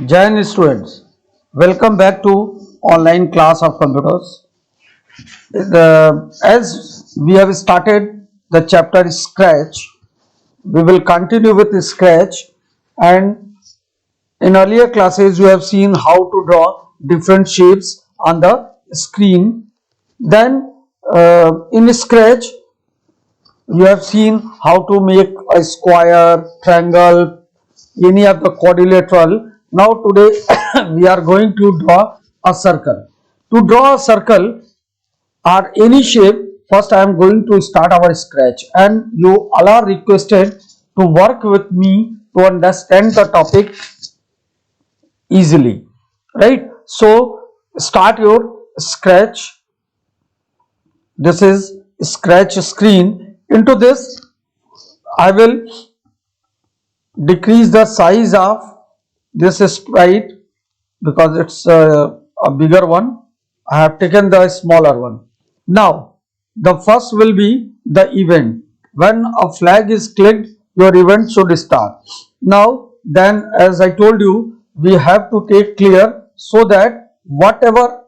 Jai students, welcome back to online class of computers. As we have started the chapter Scratch, we will continue with Scratch, and in earlier classes you have seen how to draw different shapes on the screen. Then in Scratch you have seen how to make a square, triangle, any of the quadrilateral. Now today we are going to draw a circle. To draw a circle or any shape, first I am going to start our scratch, and you all are requested to work with me to understand the topic easily, right? So start your scratch. This is scratch screen. Into this I will decrease the size of this sprite because it's a bigger one. I have taken the smaller one. Now the first will be the event. When a flag is clicked, your event should start. Now then, as I told you, we have to take clear so that whatever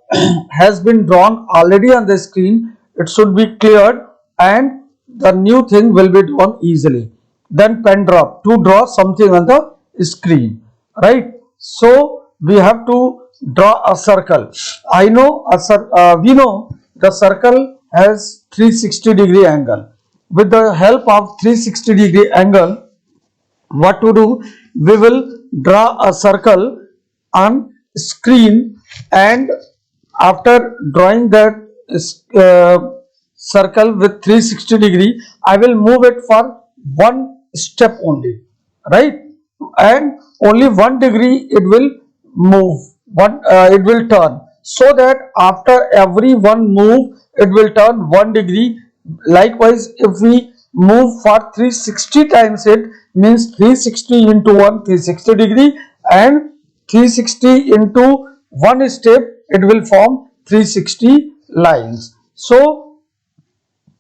has been drawn already on the screen, it should be cleared and the new thing will be drawn easily. Then pen drop to draw something on the screen, right? So we have to draw a circle. I know we know the circle has 360-degree angle. With the help of 360-degree angle, what to do? We will draw a circle on screen, and after drawing that circle with 360-degree, I will move it for one step only, right? And only 1 degree it will move, it will turn, so that after every one move it will turn 1 degree. Likewise, if we move for 360 times, it means 360 into 1, 360-degree, and 360 into one step, it will form 360 lines. So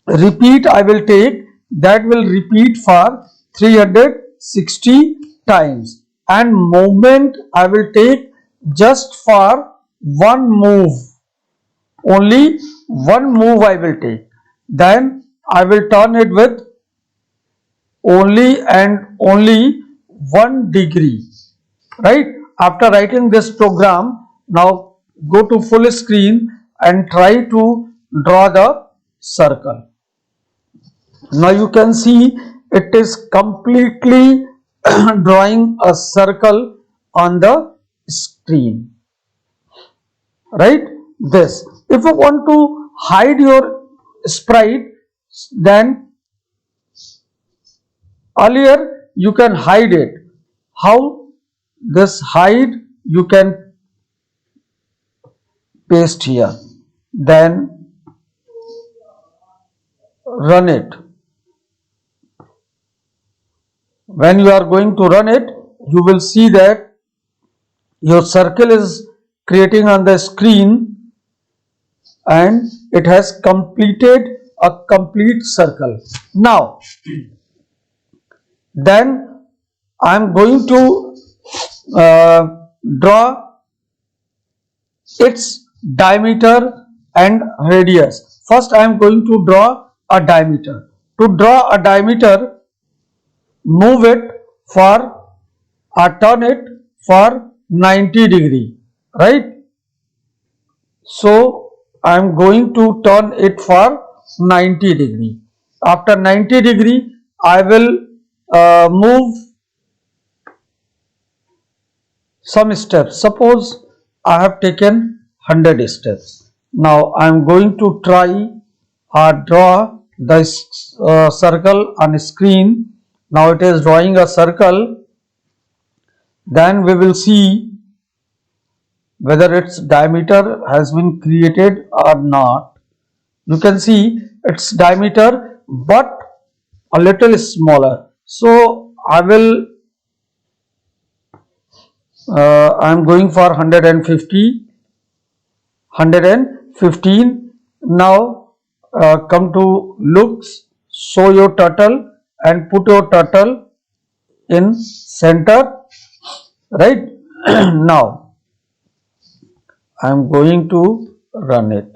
repeat I will take, that will repeat for 360 times, and movement I will take just for one move, only one move I will take. Then I will turn it with only and only 1 degree, right? After writing this program, now go to full screen and try to draw the circle. Now you can see it is completely drawing a circle on the screen, right? This, if you want to hide your sprite, then earlier you can hide it. How this hide? You can paste here, then run it. When you are going to run it, you will see that your circle is creating on the screen and it has completed a complete circle. Now then I am going to draw its diameter and radius. First I am going to draw a diameter. To draw a diameter, move it for or turn it for 90-degree, right? So I am going to turn it for 90-degree. After 90-degree, I will move some steps. Suppose I have taken 100 steps. Now I am going to try or draw the circle on screen. Now it is drawing a circle. Then we will see whether its diameter has been created or not. You can see its diameter but a little smaller. So I will I am going for 150, 115. Now come to looks, show your turtle and put your turtle in center, right? Now I am going to run it.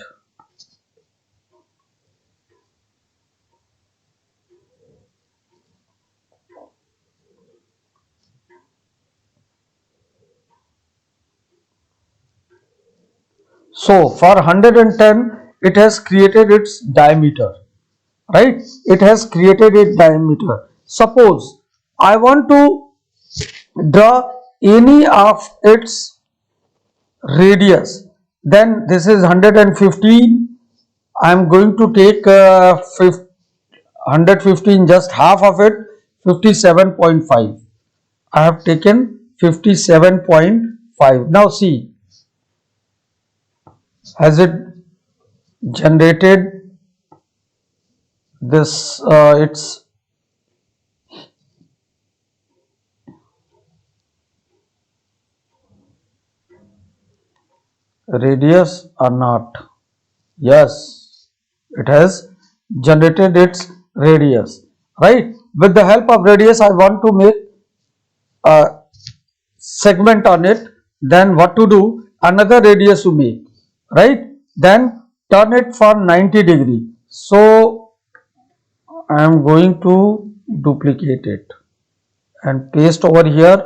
So for 110, it has created its diameter, right? It has created its diameter. Suppose I want to draw any of its radius, then this is 115. I am going to take 115, just half of it, 57.5. I have taken 57.5. Now see, has it generated this its radius or not? Yes, it has generated its radius, right? With the help of radius, I want to make a segment on it. Then what to do? Another radius to make, right? Then turn it for 90°. So I am going to duplicate it and paste over here,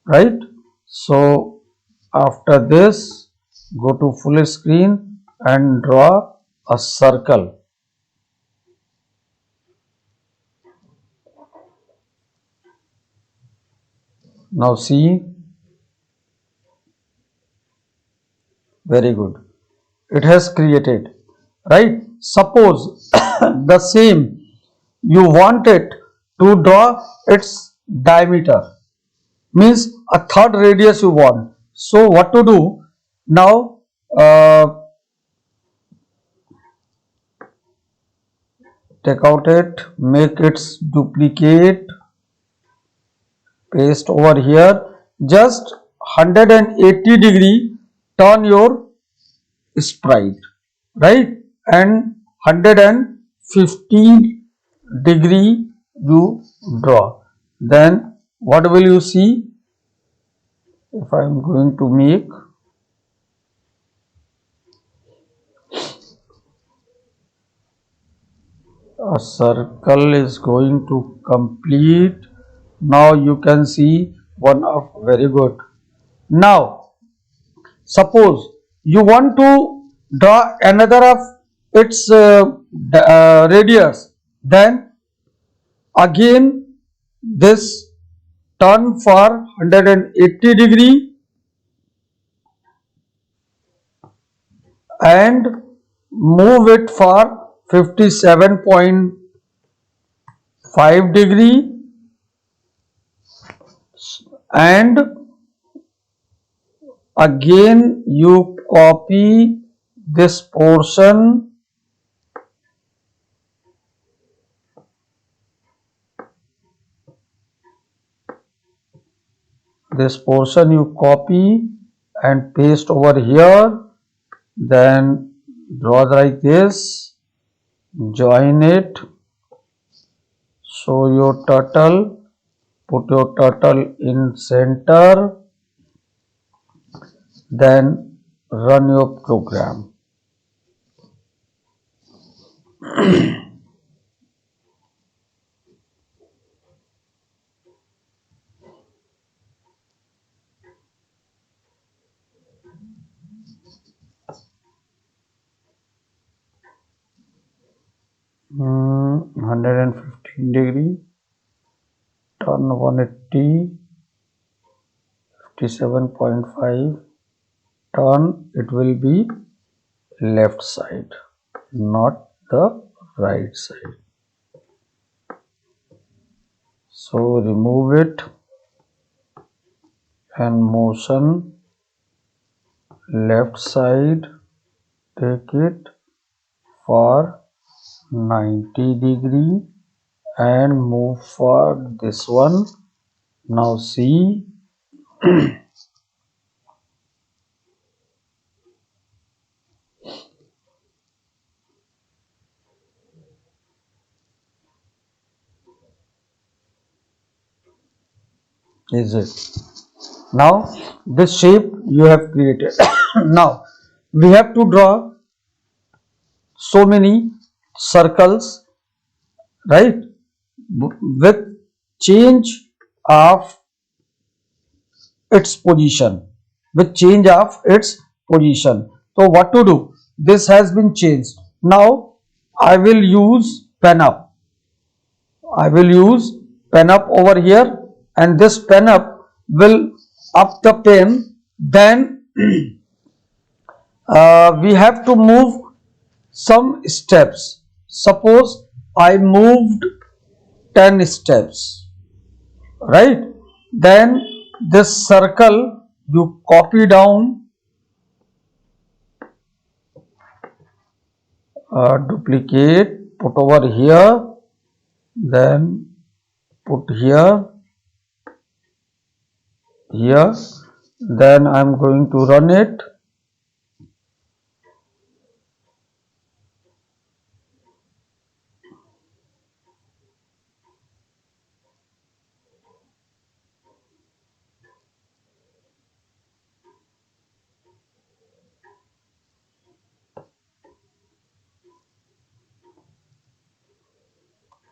right? So after this, go to full screen and draw a circle. Now see, very good. It has created, right? Suppose the same you want it to draw its diameter, means a third radius you want. So what to do? Now take out it, make its duplicate, paste over here, just 180° turn your sprite, right? And 150° you draw. Then what will you see? If I am going to make a circle is going to complete. Now you can see one of very good. Now suppose you want to draw another of its radius, then again this turn for 180° and move it for 57.5° and again you copy this portion, you copy and paste over here, then draw like this, join it, show your turtle, put your turtle in center, then run your program. Hmm, 115°, turn 180, 57.5, turn, it will be left side, not the right side. So remove it and motion left side, take it for 90° and move for this one. Now see, is it? Now this shape you have created. Now we have to draw so many circles, right, with change of its position, with change of its position. So what to do? This has been changed. Now I will use pen up. I will use pen up over here, and this pen up will up the pen. Then we have to move some steps. Suppose I moved 10 steps, right? Then this circle you copy down, duplicate, put over here, then put here, here. Then I'm going to run it.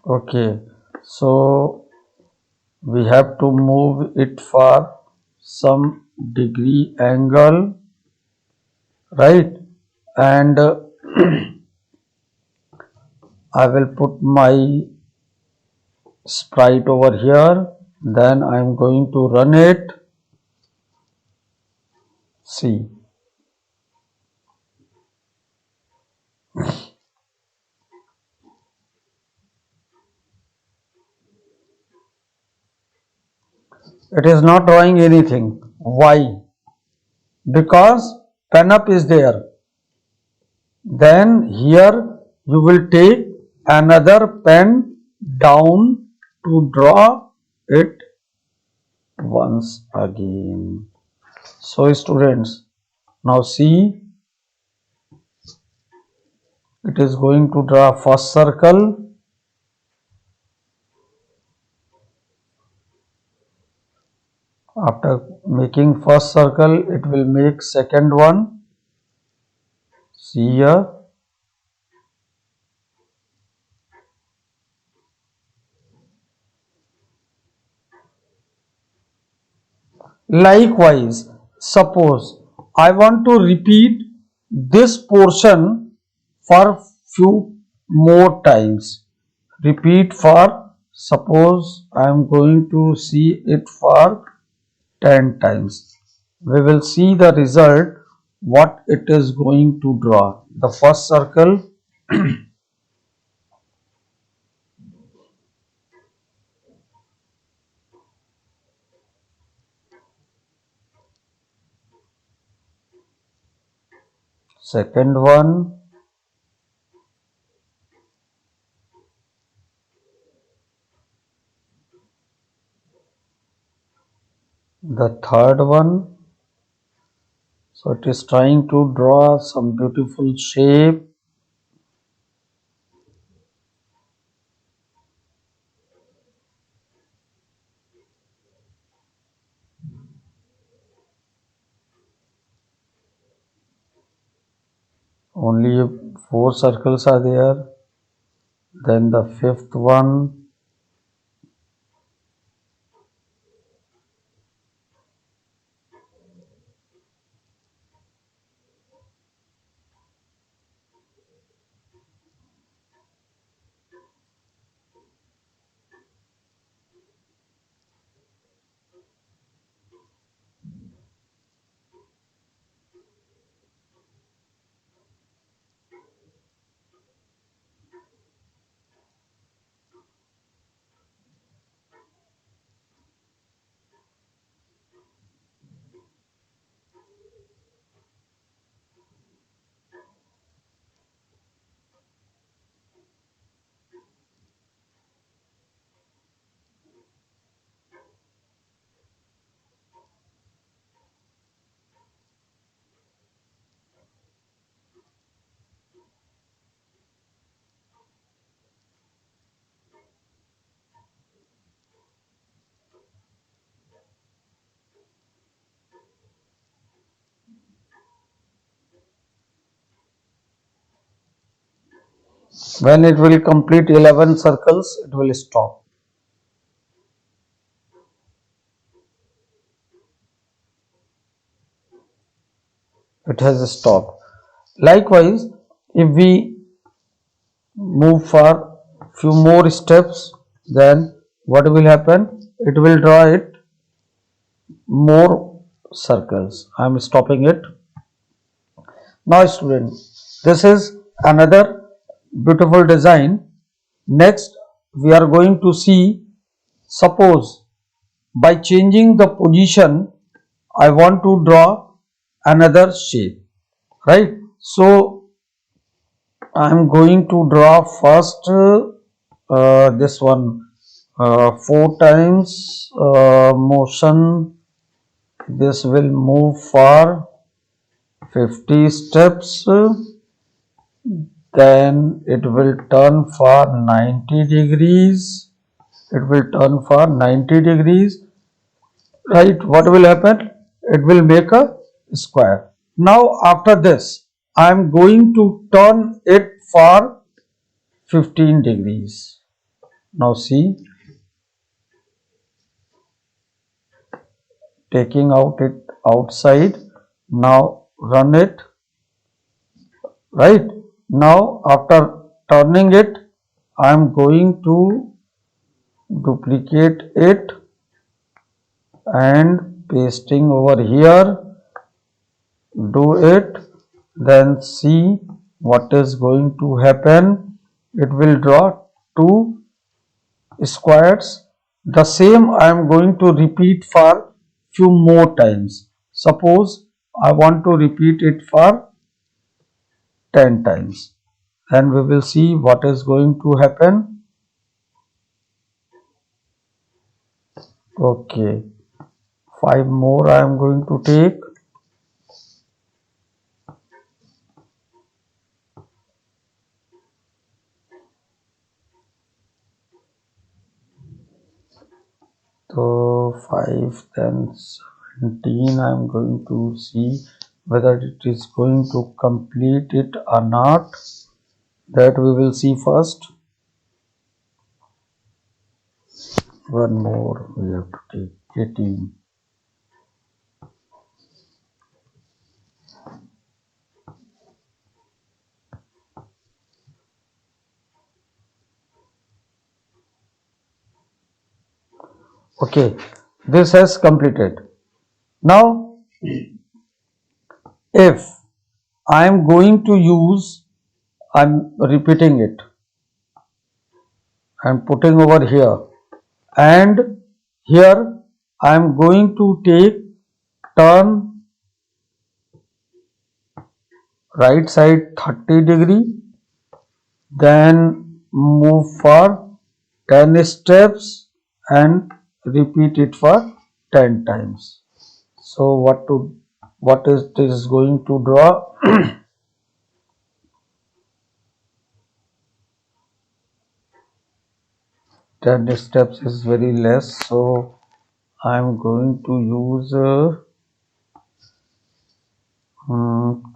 Okay, so we have to move it for some degree angle, right? And I will put my sprite over here. Then I'm going to run it. See, it is not drawing anything. Why? Because pen up is there. Then here you will take another pen down to draw it once again. So students, now see, it is going to draw first circle. After making first circle, it will make second one. See here. Likewise, suppose I want to repeat this portion for few more times. Repeat for, suppose I am going to see it for 10 times. We will see the result, what it is going to draw. The first circle, second one, the third one. So it is trying to draw some beautiful shape. Only four circles are there. Then the fifth one. When it will complete 11 circles, it will stop. It has stopped. Likewise, if we move for few more steps, then what will happen? It will draw it more circles. I am stopping it. Now student, this is another beautiful design. Next we are going to see, suppose by changing the position I want to draw another shape, right? So I am going to draw first this one, 4 times motion. This will move for 50 steps, then it will turn for 90 degrees. It will turn for 90 degrees, right? What will happen? It will make a square. Now after this I am going to turn it for 15 degrees. Now see, taking out it outside. Now run it, right? Now after turning it, I am going to duplicate it and pasting over here. Do it, then see what is going to happen. It will draw two squares. The same I am going to repeat for few more times. Suppose I want to repeat it for 10 times. Then we will see what is going to happen. Okay, 5 more I am going to take. So 5, then 17. I am going to see whether it is going to complete it or not. That we will see first. One more we have to take, 18. Okay, this has completed. Now if I am going to use, I am repeating it and putting over here, and here I am going to take turn right side 30 degree, then move for 10 steps and repeat it for 10 times. So what is this going to draw? 10 steps is very less, so I am going to use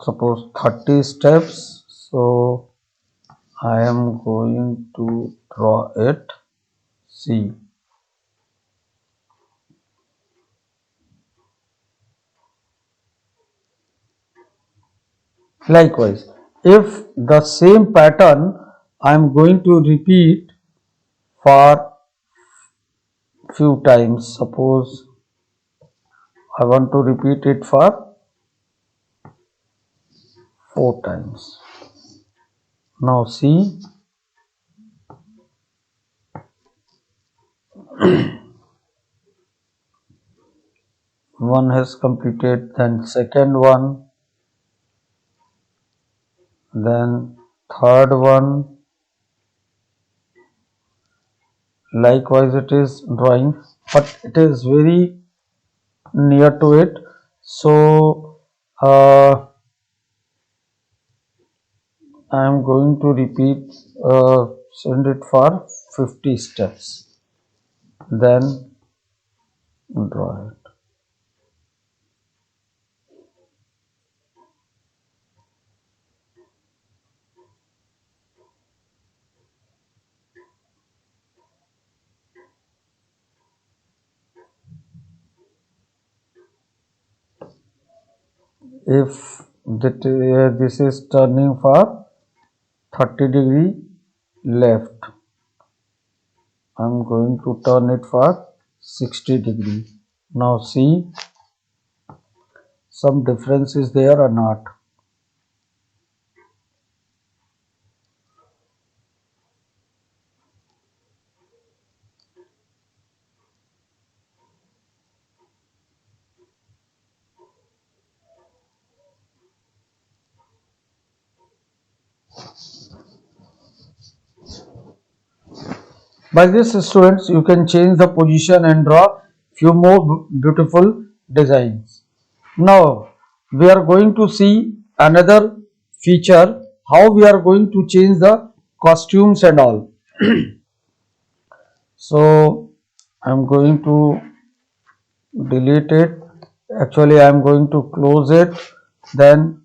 suppose 30 steps. So I am going to draw it. See, likewise, if the same pattern I am going to repeat for few times, suppose I want to repeat it for 4 times. Now see, one has completed, then second one, then third one. Likewise it is drawing, but it is very near to it. So I am going to repeat, send it for 50 steps, then draw it. If this is turning for 30° left, I'm going to turn it for 60°. Now see, some difference is there or not? By this, students, you can change the position and draw few more beautiful designs. Now we are going to see another feature, how we are going to change the costumes and all. So I'm going to delete it. Actually, I'm going to close it, then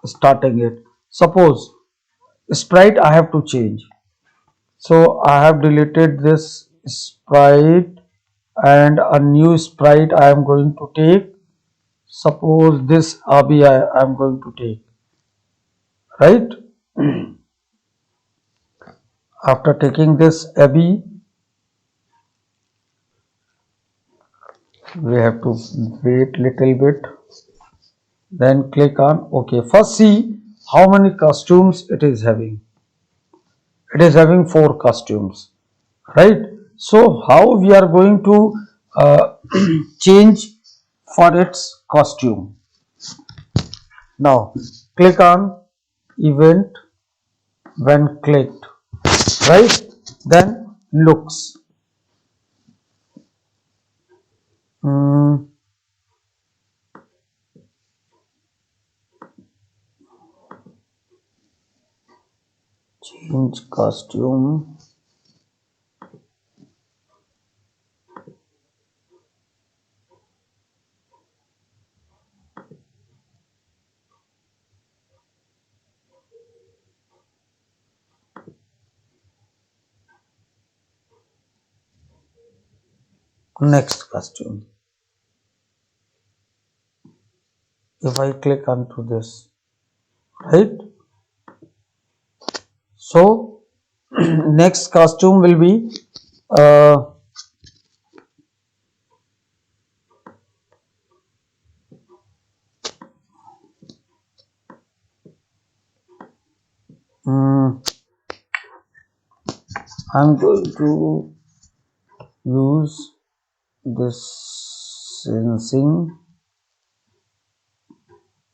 starting it. Suppose sprite I have to change. So I have deleted this sprite and a new sprite I am going to take. Suppose this Abi I am going to take, right? After taking this Abi, we have to wait little bit, then click on OK. First see how many costumes it is having. It is having 4 costumes, right? So how we are going to change for its costume? Now click on event when clicked, right? Then looks. Hmm, change costume. Next costume. If I click onto this, right? So next costume will be uh, mm, I'm going to use this sensing.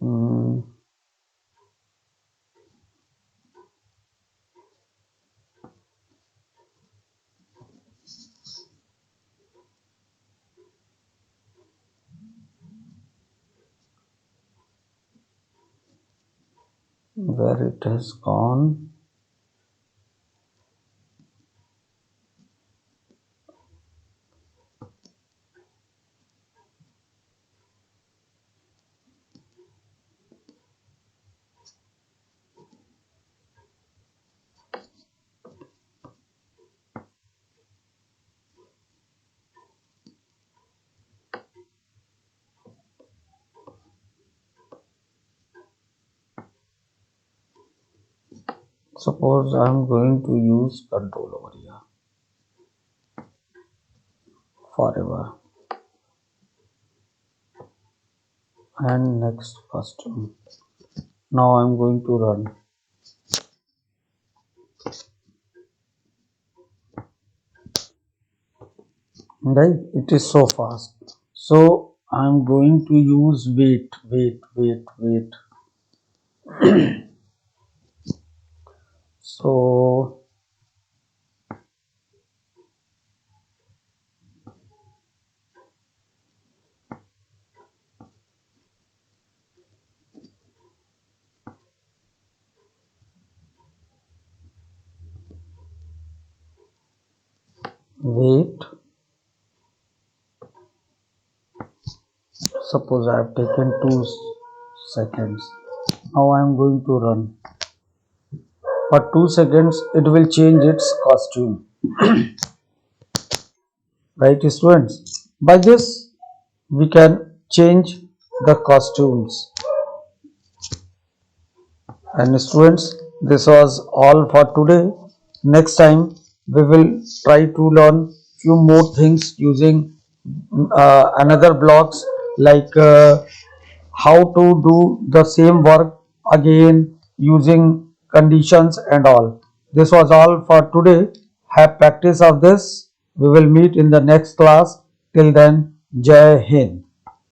Mm, where it has gone. Suppose I'm going to use control over here forever. And next costume. Now I'm going to run. Right? It is so fast. So I'm going to use wait. So wait. Suppose I have taken 2 seconds. Now I am going to run. For 2 seconds, it will change its costume. Right, students? By this, we can change the costumes. And students, this was all for today. Next time we will try to learn few more things using another blocks, like how to do the same work again using conditions and all. This was all for today. Have practice of this. We will meet in the next class. Till then, Jai Hind.